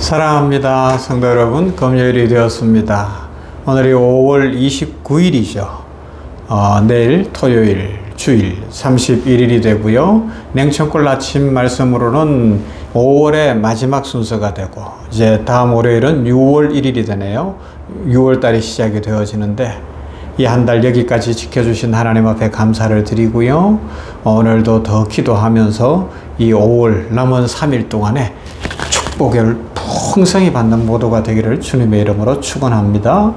사랑합니다. 성도 여러분, 금요일이 되었습니다. 오늘이 5월 29일이죠. 내일 토요일, 주일 31일이 되고요. 냉천골 아침 말씀으로는 5월의 마지막 순서가 되고 이제 다음 월요일은 6월 1일이 되네요. 6월 달이 시작이 되어지는데 이 한 달 여기까지 지켜주신 하나님 앞에 감사를 드리고요. 오늘도 더 기도하면서 이 5월 남은 3일 동안에 축복을 풍성히 받는 모두가 되기를 주님의 이름으로 축원합니다.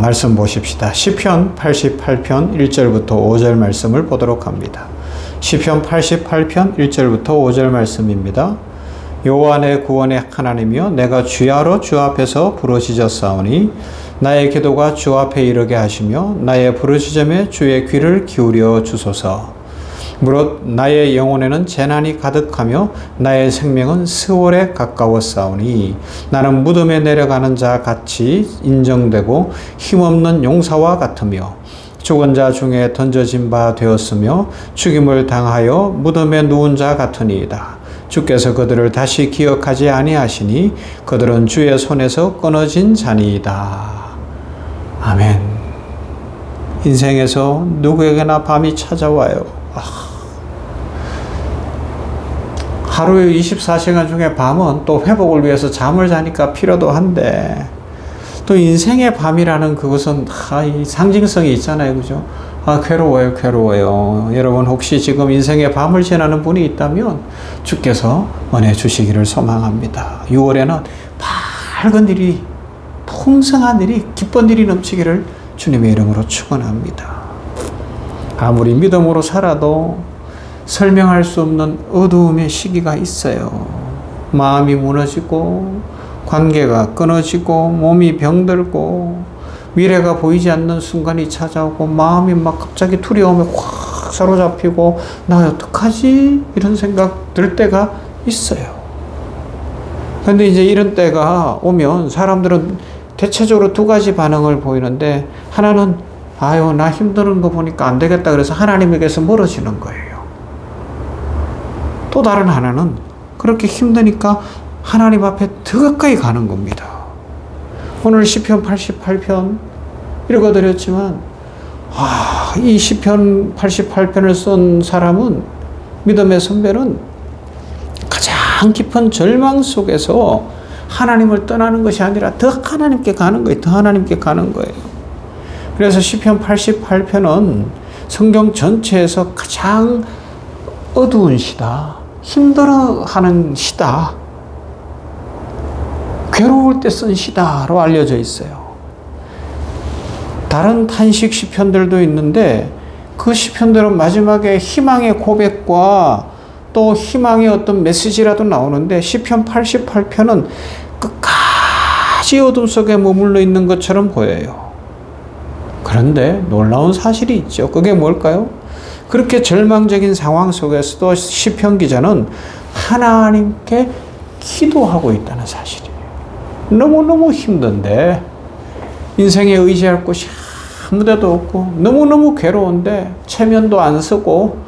말씀 보십시다. 시편 88편 1절부터 5절 말씀을 보도록 합니다. 시편 88편 1절부터 5절 말씀입니다. 여호와 내 구원의 하나님이여, 내가 주야로 주 앞에서 부르짖었사오니 나의 기도가 주 앞에 이르게 하시며 나의 부르짖음에 주의 귀를 기울여 주소서. 무릇 나의 영혼에는 재난이 가득하며 나의 생명은 스월에 가까웠사오니 나는 무덤에 내려가는 자 같이 인정되고 힘없는 용사와 같으며 죽은 자 중에 던져진 바 되었으며 죽임을 당하여 무덤에 누운 자 같으니이다. 주께서 그들을 다시 기억하지 아니하시니 그들은 주의 손에서 끊어진 자니이다. 아멘. 인생에서 누구에게나 밤이 찾아와요. 하루에 24시간 중에 밤은 또 회복을 위해서 잠을 자니까 필요도 한데, 또 인생의 밤이라는 그것은 이 상징성이 있잖아요. 그죠? 괴로워요, 괴로워요. 여러분 혹시 지금 인생의 밤을 지나는 분이 있다면 주께서 은혜 주시기를 소망합니다. 6월에는 밝은 일이, 풍성한 일이, 기쁜 일이 넘치기를 주님의 이름으로 축원합니다. 아무리 믿음으로 살아도 설명할 수 없는 어두움의 시기가 있어요. 마음이 무너지고 관계가 끊어지고 몸이 병들고 미래가 보이지 않는 순간이 찾아오고 마음이 막 갑자기 두려움에 확 사로잡히고 나 어떡하지? 이런 생각 들 때가 있어요. 그런데 이제 이런 때가 오면 사람들은 대체적으로 두 가지 반응을 보이는데, 하나는 나 힘드는 거 보니까 안 되겠다 그래서 하나님에게서 멀어지는 거예요. 또 다른 하나는 그렇게 힘드니까 하나님 앞에 더 가까이 가는 겁니다. 오늘 시편 88편 읽어드렸지만 이 시편 88편을 쓴 사람은, 믿음의 선배는 가장 깊은 절망 속에서 하나님을 떠나는 것이 아니라 더 하나님께 가는 거예요. 더 하나님께 가는 거예요. 그래서 시편 88편은 성경 전체에서 가장 어두운 시다, 힘들어하는 시다, 괴로울 때 쓴 시다로 알려져 있어요. 다른 탄식 시편들도 있는데 그 시편들은 마지막에 희망의 고백과 또 희망의 어떤 메시지라도 나오는데, 시편 88편은 끝까지 어둠 속에 머물러 있는 것처럼 보여요. 그런데 놀라운 사실이 있죠. 그게 뭘까요? 그렇게 절망적인 상황 속에서도 시편 기자는 하나님께 기도하고 있다는 사실이에요. 너무너무 힘든데, 인생에 의지할 곳이 아무데도 없고 너무너무 괴로운데 체면도 안 쓰고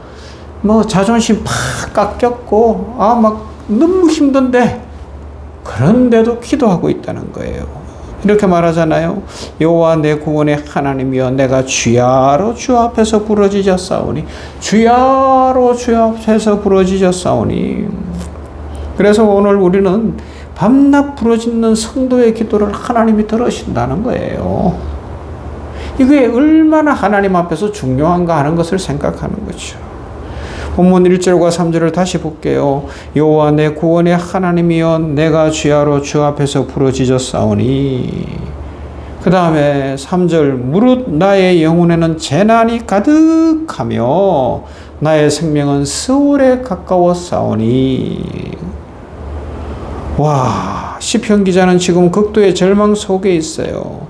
자존심 팍 깎였고 막 너무 힘든데, 그런데도 기도하고 있다는 거예요. 이렇게 말하잖아요. 여호와 내 구원의 하나님이여, 내가 주야로 주 앞에서 부르짖었사오니, 주야로 주 앞에서 부르짖었사오니. 그래서 오늘 우리는 밤낮 부르짖는 성도의 기도를 하나님이 들으신다는 거예요. 이게 얼마나 하나님 앞에서 중요한가 하는 것을 생각하는 거죠. 본문 1절과 3절을 다시 볼게요. 여호와 내 구원의 하나님이여, 내가 주야로 주 앞에서 부르짖었사오니. 그 다음에 3절, 무릇 나의 영혼에는 재난이 가득하며 나의 생명은 스월에 가까웠사오니. 시편 기자는 지금 극도의 절망 속에 있어요.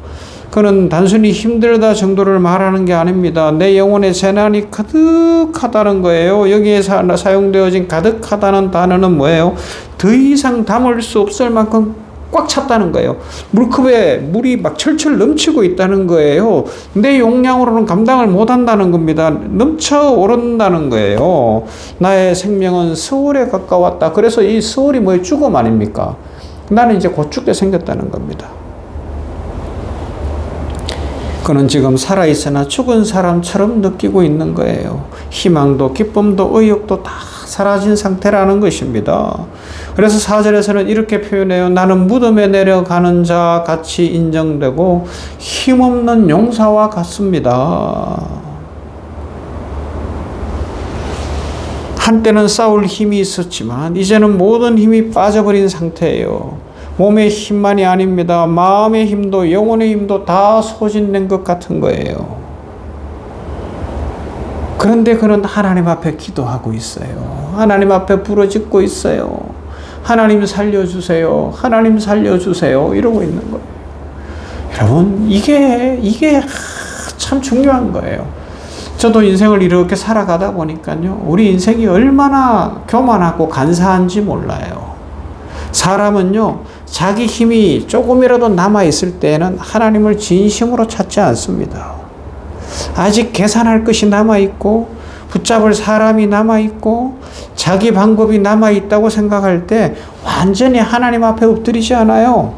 그는 단순히 힘들다 정도를 말하는 게 아닙니다. 내 영혼에 재난이 가득하다는 거예요. 여기에 사용되어진 가득하다는 단어는 뭐예요? 더 이상 담을 수 없을 만큼 꽉 찼다는 거예요. 물컵에 물이 막 철철 넘치고 있다는 거예요. 내 용량으로는 감당을 못한다는 겁니다. 넘쳐 오른다는 거예요. 나의 생명은 스월에 가까웠다. 그래서 이 스월이 뭐예요? 죽음 아닙니까? 나는 이제 곧 죽게 생겼다는 겁니다. 그는 지금 살아있으나 죽은 사람처럼 느끼고 있는 거예요. 희망도 기쁨도 의욕도 다 사라진 상태라는 것입니다. 그래서 4절에서는 이렇게 표현해요. 나는 무덤에 내려가는 자 같이 인정되고 힘없는 용사와 같습니다. 한때는 싸울 힘이 있었지만 이제는 모든 힘이 빠져버린 상태예요. 몸의 힘만이 아닙니다. 마음의 힘도 영혼의 힘도 다 소진된 것 같은 거예요. 그런데 그는 하나님 앞에 기도하고 있어요. 하나님 앞에 부르짖고 있어요. 하나님 살려주세요. 하나님 살려주세요. 이러고 있는 거예요. 여러분, 이게 참 중요한 거예요. 저도 인생을 이렇게 살아가다 보니까요, 우리 인생이 얼마나 교만하고 간사한지 몰라요. 사람은요, 자기 힘이 조금이라도 남아있을 때에는 하나님을 진심으로 찾지 않습니다. 아직 계산할 것이 남아있고, 붙잡을 사람이 남아있고, 자기 방법이 남아있다고 생각할 때 완전히 하나님 앞에 엎드리지 않아요.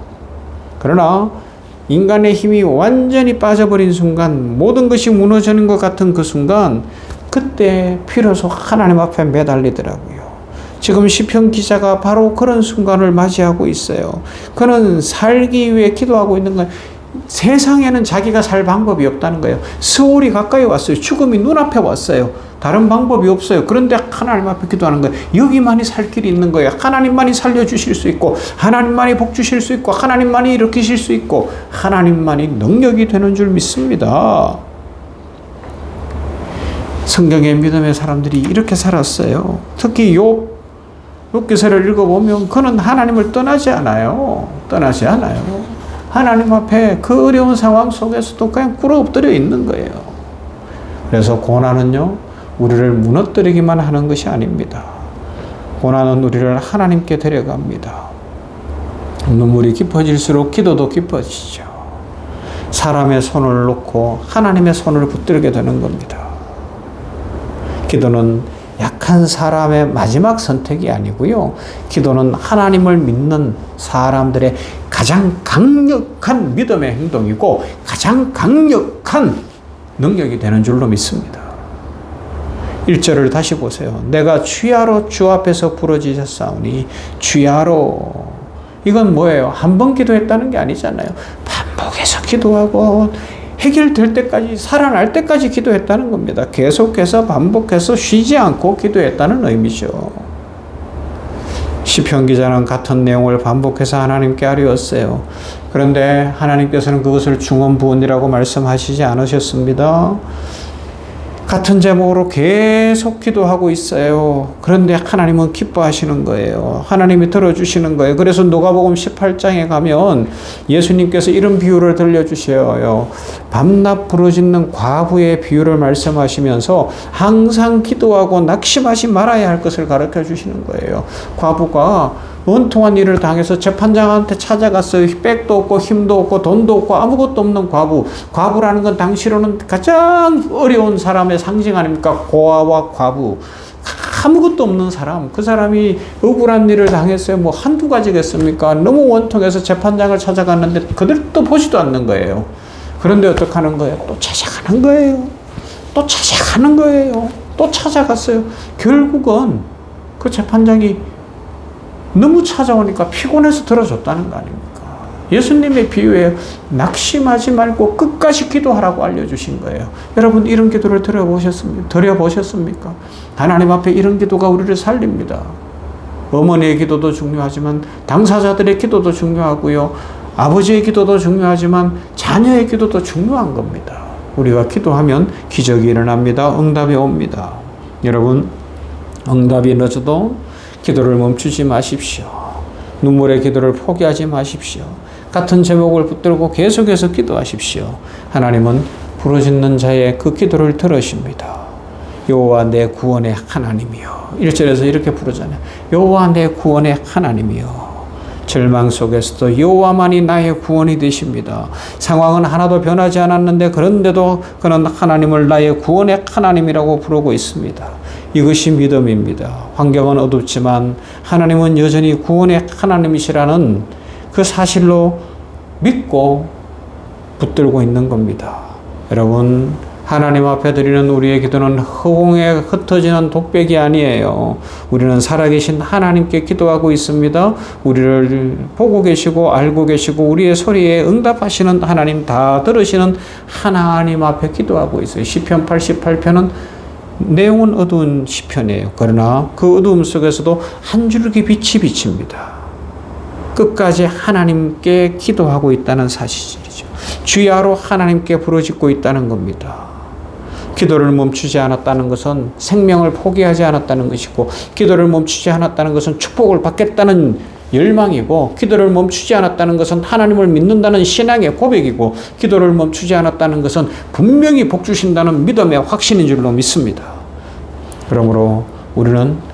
그러나 인간의 힘이 완전히 빠져버린 순간, 모든 것이 무너지는 것 같은 그 순간, 그때 비로소 하나님 앞에 매달리더라고요. 지금 시편 기자가 바로 그런 순간을 맞이하고 있어요. 그는 살기 위해 기도하고 있는 거예요. 세상에는 자기가 살 방법이 없다는 거예요. 세월이 가까이 왔어요. 죽음이 눈앞에 왔어요. 다른 방법이 없어요. 그런데 하나님 앞에 기도하는 거예요. 여기만이 살 길이 있는 거예요. 하나님만이 살려주실 수 있고, 하나님만이 복 주실 수 있고, 하나님만이 일으키실 수 있고, 하나님만이 능력이 되는 줄 믿습니다. 성경의 믿음의 사람들이 이렇게 살았어요. 특히 욥기서를 읽어보면 그는 하나님을 떠나지 않아요. 떠나지 않아요. 하나님 앞에 그 어려운 상황 속에서도 그냥 꿇어 엎드려 있는 거예요. 그래서 고난은요, 우리를 무너뜨리기만 하는 것이 아닙니다. 고난은 우리를 하나님께 데려갑니다. 눈물이 깊어질수록 기도도 깊어지죠. 사람의 손을 놓고 하나님의 손을 붙들게 되는 겁니다. 기도는 약한 사람의 마지막 선택이 아니고요. 기도는 하나님을 믿는 사람들의 가장 강력한 믿음의 행동이고 가장 강력한 능력이 되는 줄로 믿습니다. 1절을 다시 보세요. 내가 주야로 주 앞에서 부르짖었사오니 주야로. 이건 뭐예요? 한 번 기도했다는 게 아니잖아요. 반복해서 기도하고 해결될 때까지, 살아날 때까지 기도했다는 겁니다. 계속해서 반복해서 쉬지 않고 기도했다는 의미죠. 시편 기자는 같은 내용을 반복해서 하나님께 아뢰었어요. 그런데 하나님께서는 그것을 중언부언이라고 말씀하시지 않으셨습니다. 같은 제목으로 계속 기도하고 있어요. 그런데 하나님은 기뻐하시는 거예요. 하나님이 들어주시는 거예요. 그래서 누가복음 18장에 가면 예수님께서 이런 비유를 들려주셔요. 밤낮 부르짖는 과부의 비유를 말씀하시면서 항상 기도하고 낙심하지 말아야 할 것을 가르쳐 주시는 거예요. 과부가 원통한 일을 당해서 재판장한테 찾아갔어요. 백도 없고 힘도 없고 돈도 없고 아무것도 없는 과부. 과부라는 건 당시로는 가장 어려운 사람의 상징 아닙니까? 고아와 과부. 아무것도 없는 사람. 그 사람이 억울한 일을 당했어요. 뭐 한두 가지겠습니까? 너무 원통해서 재판장을 찾아갔는데 그들도 보지도 않는 거예요. 그런데 어떻게 하는 거예요? 또 찾아가는 거예요. 또 찾아가는 거예요. 또 찾아갔어요. 결국은 그 재판장이 너무 찾아오니까 피곤해서 들어줬다는 거 아닙니까? 예수님의 비유에 낙심하지 말고 끝까지 기도하라고 알려주신 거예요. 여러분, 이런 기도를 드려보셨습니까? 하나님 앞에 이런 기도가 우리를 살립니다. 어머니의 기도도 중요하지만 당사자들의 기도도 중요하고요. 아버지의 기도도 중요하지만 자녀의 기도도 중요한 겁니다. 우리가 기도하면 기적이 일어납니다. 응답이 옵니다. 여러분, 응답이 늦어도 기도를 멈추지 마십시오. 눈물의 기도를 포기하지 마십시오. 같은 제목을 붙들고 계속해서 기도하십시오. 하나님은 부르짖는 자의 그 기도를 들으십니다. 여호와 내 구원의 하나님이여. 1절에서 이렇게 부르잖아요. 여호와 내 구원의 하나님이여. 절망 속에서도 여호와만이 나의 구원이 되십니다. 상황은 하나도 변하지 않았는데 그런데도 그는 하나님을 나의 구원의 하나님이라고 부르고 있습니다. 이것이 믿음입니다. 환경은 어둡지만 하나님은 여전히 구원의 하나님이시라는 그 사실로 믿고 붙들고 있는 겁니다. 여러분, 하나님 앞에 드리는 우리의 기도는 허공에 흩어지는 독백이 아니에요. 우리는 살아계신 하나님께 기도하고 있습니다. 우리를 보고 계시고 알고 계시고 우리의 소리에 응답하시는 하나님, 다 들으시는 하나님 앞에 기도하고 있어요. 시편 88편은 내용은 어두운 시편이에요. 그러나 그 어두움 속에서도 한 줄기 빛이 비칩니다. 끝까지 하나님께 기도하고 있다는 사실이죠. 주야로 하나님께 부르짖고 있다는 겁니다. 기도를 멈추지 않았다는 것은 생명을 포기하지 않았다는 것이고, 기도를 멈추지 않았다는 것은 축복을 받겠다는 열망이고, 기도를 멈추지 않았다는 것은 하나님을 믿는다는 신앙의 고백이고, 기도를 멈추지 않았다는 것은 분명히 복 주신다는 믿음의 확신인 줄로 믿습니다. 그러므로 우리는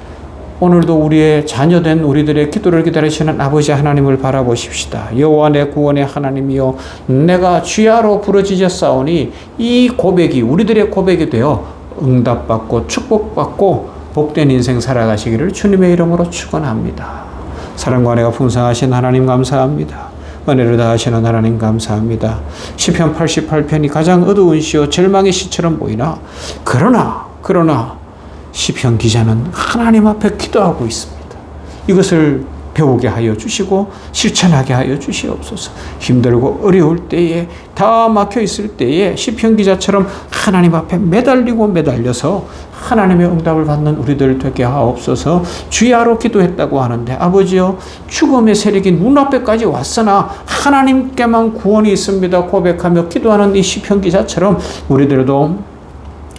오늘도 우리의 자녀된 우리들의 기도를 기다리시는 아버지 하나님을 바라보십시다. 여호와 내 구원의 하나님이여, 내가 주야로 부르짖었사오니 이 고백이 우리들의 고백이 되어 응답받고 축복받고 복된 인생 살아가시기를 주님의 이름으로 축원합니다. 사랑과 은혜가 풍성하신 하나님 감사합니다. 은혜를 다하시는 하나님 감사합니다. 시편 88편이 가장 어두운 시요 절망의 시처럼 보이나 그러나 시편 기자는 하나님 앞에 기도하고 있습니다. 이것을 배우게 하여 주시고 실천하게 하여 주시옵소서. 힘들고 어려울 때에, 다 막혀 있을 때에 시편 기자처럼 하나님 앞에 매달려서 하나님의 응답을 받는 우리들 되게 하옵소서. 주야로 기도했다고 하는데 아버지여, 죽음의 세력이 눈앞에까지 왔으나 하나님께만 구원이 있습니다 고백하며 기도하는 이 시편 기자처럼 우리들도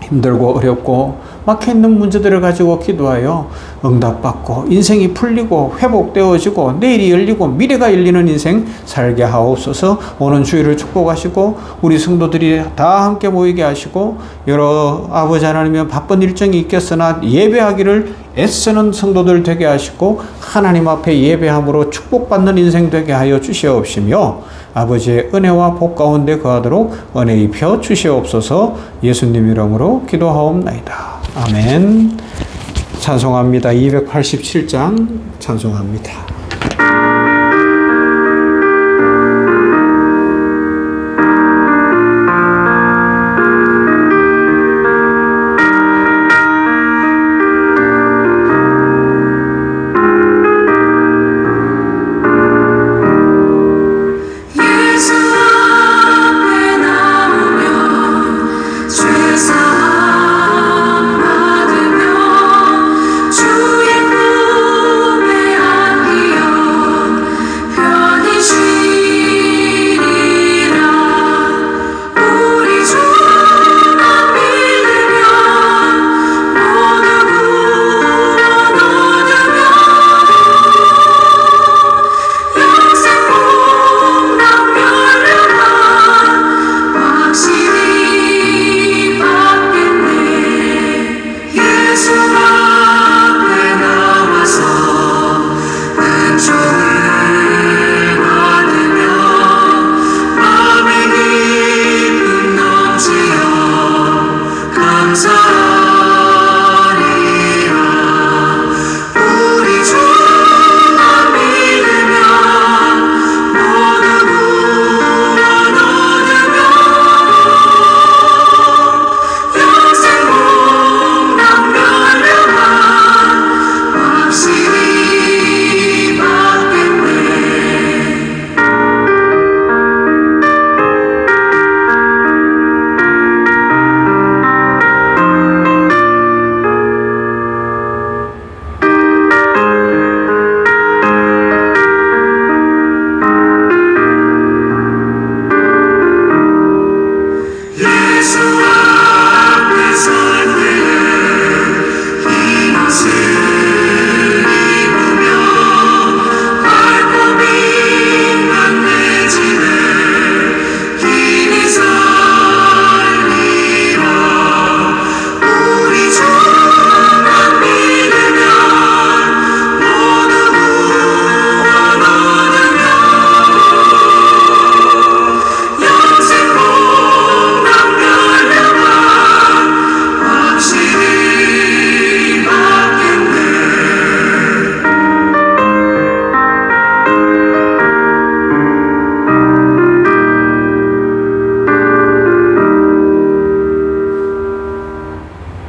힘들고 어렵고 막혀있는 문제들을 가지고 기도하여 응답받고 인생이 풀리고 회복되어지고 내일이 열리고 미래가 열리는 인생 살게 하옵소서. 오는 주일을 축복하시고 우리 성도들이 다 함께 모이게 하시고, 여러 아버지 하나님의 바쁜 일정이 있겠으나 예배하기를 애쓰는 성도들 되게 하시고 하나님 앞에 예배함으로 축복받는 인생 되게 하여 주시옵시며, 아버지의 은혜와 복 가운데 거하도록 은혜 입혀 주시옵소서. 예수님 이름으로 기도하옵나이다. 아멘. 찬송합니다. 287장 찬송합니다.